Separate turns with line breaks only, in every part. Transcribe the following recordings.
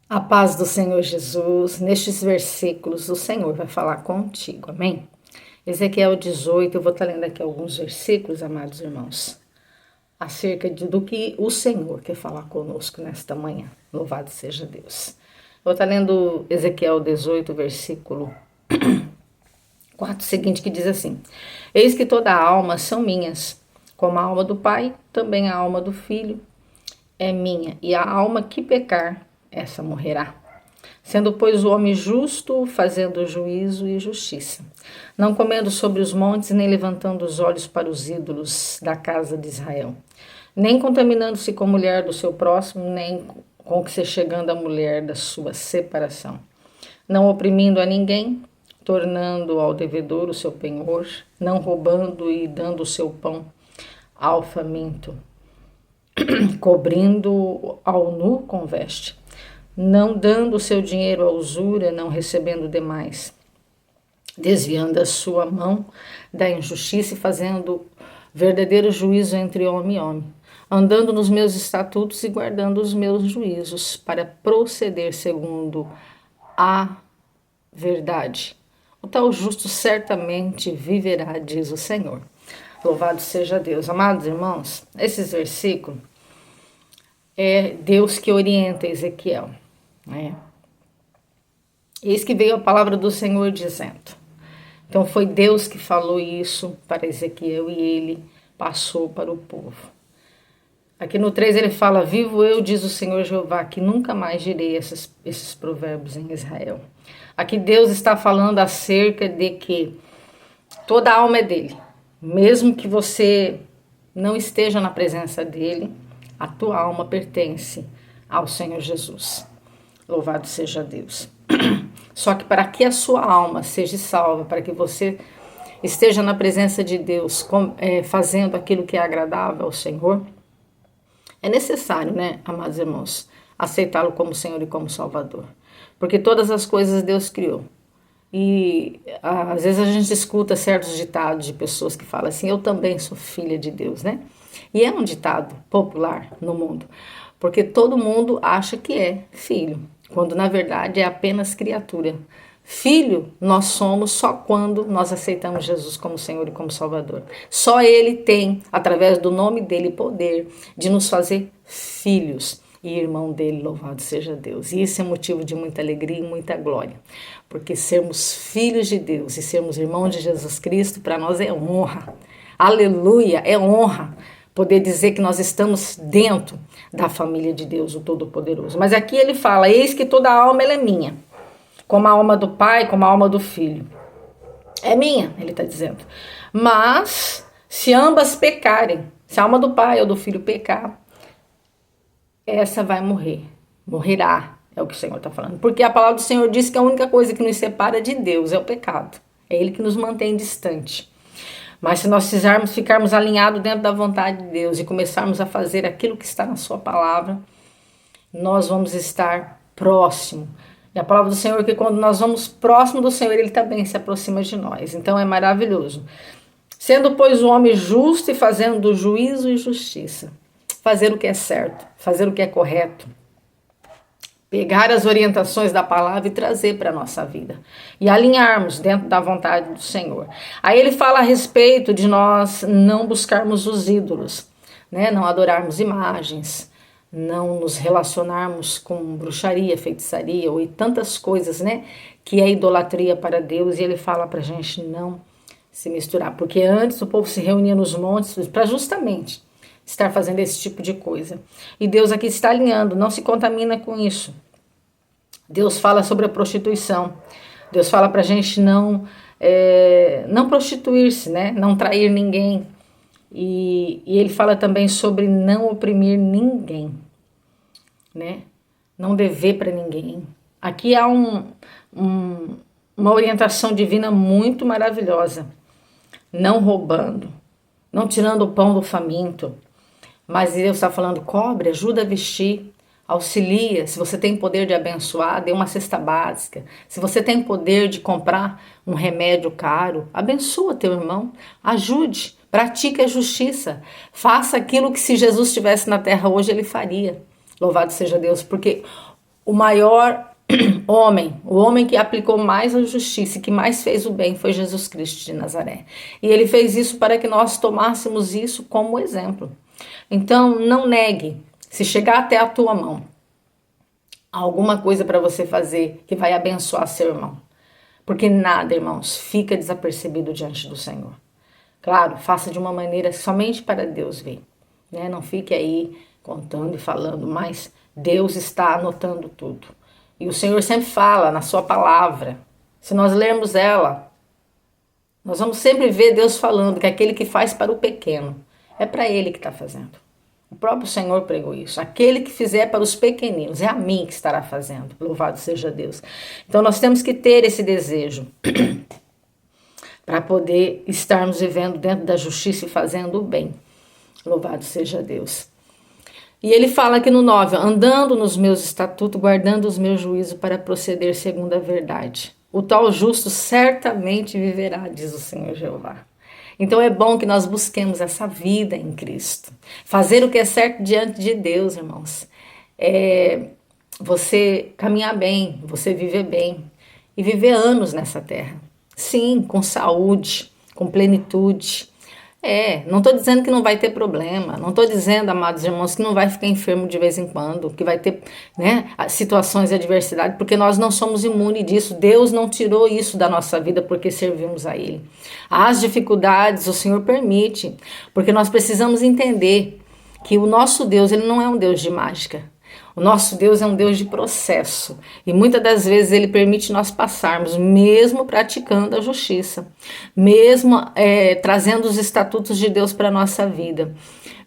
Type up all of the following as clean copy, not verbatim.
A paz do Senhor Jesus, nestes versículos o Senhor vai falar contigo, amém? Ezequiel 18, eu vou estar lendo aqui alguns versículos, amados irmãos, acerca do que o Senhor quer falar conosco nesta manhã. Louvado seja Deus. Eu vou estar lendo Ezequiel 18, versículo 4 seguinte, que diz assim: Eis que toda a alma são minhas, como a alma do Pai, também a alma do Filho é minha, e a alma que pecar, essa morrerá. Sendo, pois, o homem justo, fazendo juízo e justiça, não comendo sobre os montes, nem levantando os olhos para os ídolos da casa de Israel, nem contaminando-se com a mulher do seu próximo, nem com que se chegando a mulher da sua separação, não oprimindo a ninguém, tornando ao devedor o seu penhor, não roubando e dando o seu pão ao faminto, cobrindo ao nu com veste, não dando o seu dinheiro à usura, não recebendo demais, desviando a sua mão da injustiça e fazendo verdadeiro juízo entre homem e homem, andando nos meus estatutos e guardando os meus juízos, para proceder segundo a verdade. O tal justo certamente viverá, diz o Senhor. Louvado seja Deus. Amados irmãos, esses versículos é Deus que orienta Ezequiel, né? Eis que veio a palavra do Senhor dizendo. Então foi Deus que falou isso para Ezequiel e ele passou para o povo. Aqui no 3 ele fala: vivo eu, diz o Senhor Jeová, que nunca mais direi esses provérbios em Israel. Aqui Deus está falando acerca de que toda a alma é dele. Mesmo que você não esteja na presença dele, a tua alma pertence ao Senhor Jesus. Louvado seja Deus. Só que para que a sua alma seja salva, para que você esteja na presença de Deus, fazendo aquilo que é agradável ao Senhor, é necessário, né, amados irmãos, aceitá-lo como Senhor e como Salvador. Porque todas as coisas Deus criou. E às vezes a gente escuta certos ditados de pessoas que falam assim: eu também sou filha de Deus, né? E é um ditado popular no mundo, porque todo mundo acha que é filho, quando na verdade é apenas criatura. Filho nós somos só quando nós aceitamos Jesus como Senhor e como Salvador. Só Ele tem, através do nome dEle, poder de nos fazer filhos e irmão dele, louvado seja Deus. E isso é motivo de muita alegria e muita glória, porque sermos filhos de Deus e sermos irmãos de Jesus Cristo, para nós é honra. Aleluia, é honra poder dizer que nós estamos dentro da família de Deus, o Todo-Poderoso. Mas aqui ele fala: eis que toda a alma ela é minha, como a alma do Pai, como a alma do Filho. É minha, ele está dizendo. Mas se ambas pecarem, se a alma do Pai ou do Filho pecar, essa vai morrer, morrerá, é o que o Senhor está falando. Porque a palavra do Senhor diz que a única coisa que nos separa de Deus é o pecado. É Ele que nos mantém distante. Mas se nós ficarmos alinhados dentro da vontade de Deus e começarmos a fazer aquilo que está na sua palavra, nós vamos estar próximo. E a palavra do Senhor é que quando nós vamos próximo do Senhor, Ele também se aproxima de nós. Então é maravilhoso. Sendo, pois, o homem justo e fazendo juízo e justiça. Fazer o que é certo, fazer o que é correto, pegar as orientações da palavra e trazer para a nossa vida e alinharmos dentro da vontade do Senhor. Aí ele fala a respeito de nós não buscarmos os ídolos, né? Não adorarmos imagens, não nos relacionarmos com bruxaria, feitiçaria ou tantas coisas, né? Que é idolatria para Deus, e ele fala para a gente não se misturar, porque antes o povo se reunia nos montes para justamente estar fazendo esse tipo de coisa. E Deus aqui está alinhando, não se contamina com isso. Deus fala sobre a prostituição. Deus fala para a gente não prostituir-se, né? Não trair ninguém. E ele fala também sobre não oprimir ninguém, né? Não dever para ninguém. Aqui há uma orientação divina muito maravilhosa. Não roubando, não tirando o pão do faminto. Mas Deus está falando: cobre, ajuda a vestir, auxilia. Se você tem poder de abençoar, dê uma cesta básica. Se você tem poder de comprar um remédio caro, abençoa teu irmão, ajude, pratique a justiça. Faça aquilo que, se Jesus estivesse na terra hoje, ele faria. Louvado seja Deus, porque o maior homem, o homem que aplicou mais a justiça e que mais fez o bem foi Jesus Cristo de Nazaré. E ele fez isso para que nós tomássemos isso como exemplo. Então, não negue. Se chegar até a tua mão alguma coisa para você fazer que vai abençoar seu irmão. Porque nada, irmãos, fica desapercebido diante do Senhor. Claro, faça de uma maneira somente para Deus ver. Né? Não fique aí contando e falando, mas Deus está anotando tudo. E o Senhor sempre fala na sua palavra. Se nós lermos ela, nós vamos sempre ver Deus falando que aquele que faz para o pequeno, é para ele que está fazendo. O próprio Senhor pregou isso. Aquele que fizer para os pequeninos, é a mim que estará fazendo. Louvado seja Deus. Então nós temos que ter esse desejo para poder estarmos vivendo dentro da justiça e fazendo o bem. Louvado seja Deus. E ele fala aqui no 9, andando nos meus estatutos, guardando os meus juízos para proceder segundo a verdade. O tal justo certamente viverá, diz o Senhor Jeová. Então é bom que nós busquemos essa vida em Cristo. Fazer o que é certo diante de Deus, irmãos. É você caminhar bem, você viver bem. E viver anos nessa terra. Sim, com saúde, com plenitude. Não estou dizendo que não vai ter problema, não estou dizendo, amados irmãos, que não vai ficar enfermo de vez em quando, que vai ter, né, situações de adversidade, porque nós não somos imunes disso. Deus não tirou isso da nossa vida porque servimos a Ele. As dificuldades o Senhor permite, porque nós precisamos entender que o nosso Deus, Ele não é um Deus de mágica. O nosso Deus é um Deus de processo e muitas das vezes Ele permite nós passarmos, mesmo praticando a justiça, mesmo trazendo os estatutos de Deus para a nossa vida,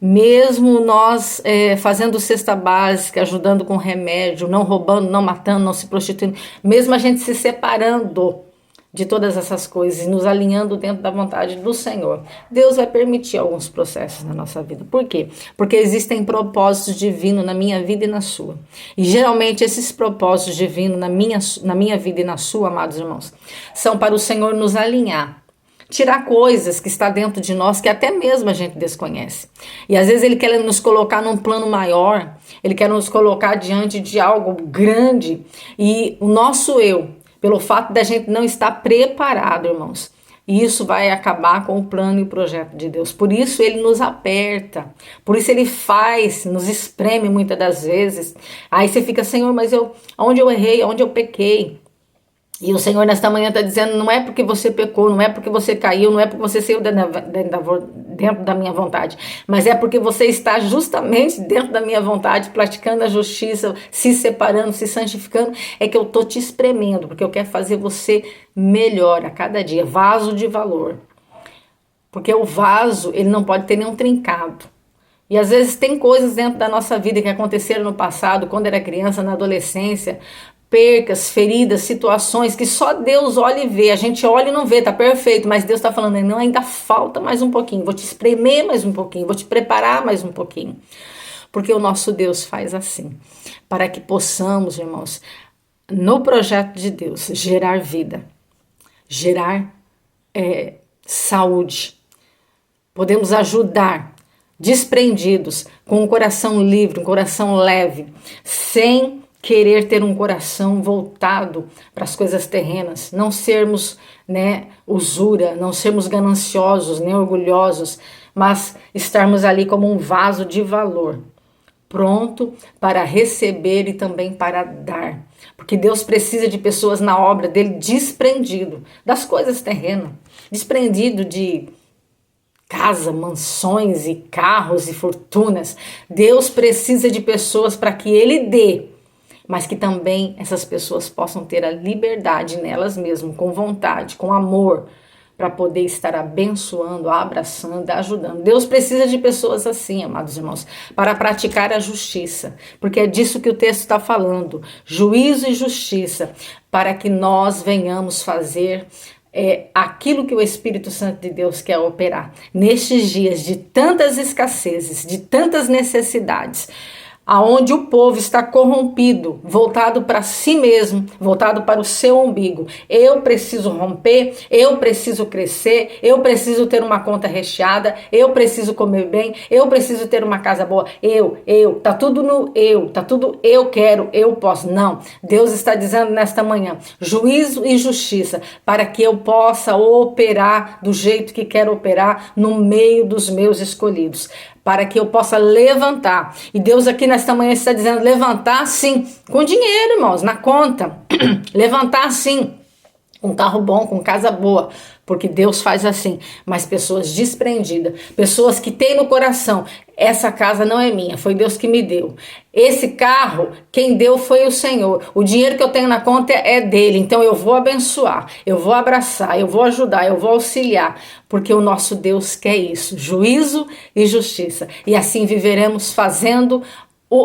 mesmo nós fazendo cesta básica, ajudando com remédio, não roubando, não matando, não se prostituindo, mesmo a gente se separando de todas essas coisas e nos alinhando dentro da vontade do Senhor, Deus vai permitir alguns processos na nossa vida. Por quê? Porque existem propósitos divinos na minha vida e na sua. E geralmente esses propósitos divinos na minha vida e na sua, amados irmãos, são para o Senhor nos alinhar. Tirar coisas que está dentro de nós que até mesmo a gente desconhece. E às vezes Ele quer nos colocar num plano maior, Ele quer nos colocar diante de algo grande e o nosso eu, pelo fato da gente não estar preparado, irmãos. E isso vai acabar com o plano e o projeto de Deus. Por isso Ele nos aperta. Por isso Ele nos espreme muitas das vezes. Aí você fica, Senhor, mas onde eu errei, onde eu pequei? E o Senhor nesta manhã está dizendo, não é porque você pecou, não é porque você caiu, não é porque você saiu dentro da minha vontade, mas é porque você está justamente dentro da minha vontade, praticando a justiça, se separando, se santificando, é que eu estou te espremendo, porque eu quero fazer você melhor a cada dia, vaso de valor. Porque o vaso, ele não pode ter nenhum trincado. E às vezes tem coisas dentro da nossa vida que aconteceram no passado, quando era criança, na adolescência, percas, feridas, situações que só Deus olha e vê. A gente olha e não vê, tá perfeito, mas Deus está falando, não, ainda falta mais um pouquinho, vou te espremer mais um pouquinho, vou te preparar mais um pouquinho. Porque o nosso Deus faz assim, para que possamos, irmãos, no projeto de Deus, gerar vida, gerar saúde. Podemos ajudar desprendidos, com um coração livre, um coração leve, sem querer ter um coração voltado para as coisas terrenas, não sermos, usura, não sermos gananciosos, nem orgulhosos, mas estarmos ali como um vaso de valor, pronto para receber e também para dar. Porque Deus precisa de pessoas na obra dele desprendido das coisas terrenas, desprendido de casa, mansões e carros e fortunas. Deus precisa de pessoas para que ele dê, mas que também essas pessoas possam ter a liberdade nelas mesmas, com vontade, com amor, para poder estar abençoando, abraçando, ajudando. Deus precisa de pessoas assim, amados irmãos, para praticar a justiça, porque é disso que o texto está falando, juízo e justiça, para que nós venhamos fazer aquilo que o Espírito Santo de Deus quer operar. Nestes dias de tantas escassezes, de tantas necessidades, aonde o povo está corrompido, voltado para si mesmo, voltado para o seu umbigo. Eu preciso romper, eu preciso crescer, eu preciso ter uma conta recheada, eu preciso comer bem, eu preciso ter uma casa boa. Tá tudo no tá tudo eu quero, eu posso. Não, Deus está dizendo nesta manhã, juízo e justiça, para que eu possa operar do jeito que quero operar no meio dos meus escolhidos, para que eu possa levantar. E Deus aqui nesta manhã está dizendo, levantar sim, com dinheiro, irmãos, na conta, levantar sim, com carro bom, com casa boa, porque Deus faz assim. Mas pessoas desprendidas, pessoas que têm no coração, essa casa não é minha, foi Deus que me deu. Esse carro, quem deu foi o Senhor. O dinheiro que eu tenho na conta é dele, então eu vou abençoar, eu vou abraçar, eu vou ajudar, eu vou auxiliar, porque o nosso Deus quer isso, juízo e justiça. E assim viveremos fazendo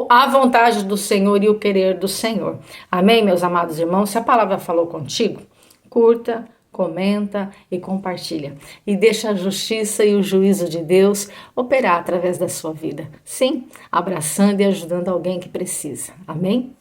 a vontade do Senhor e o querer do Senhor. Amém, meus amados irmãos? Se a palavra falou contigo, curta, comenta e compartilha. E deixa a justiça e o juízo de Deus operar através da sua vida. Sim, abraçando e ajudando alguém que precisa. Amém?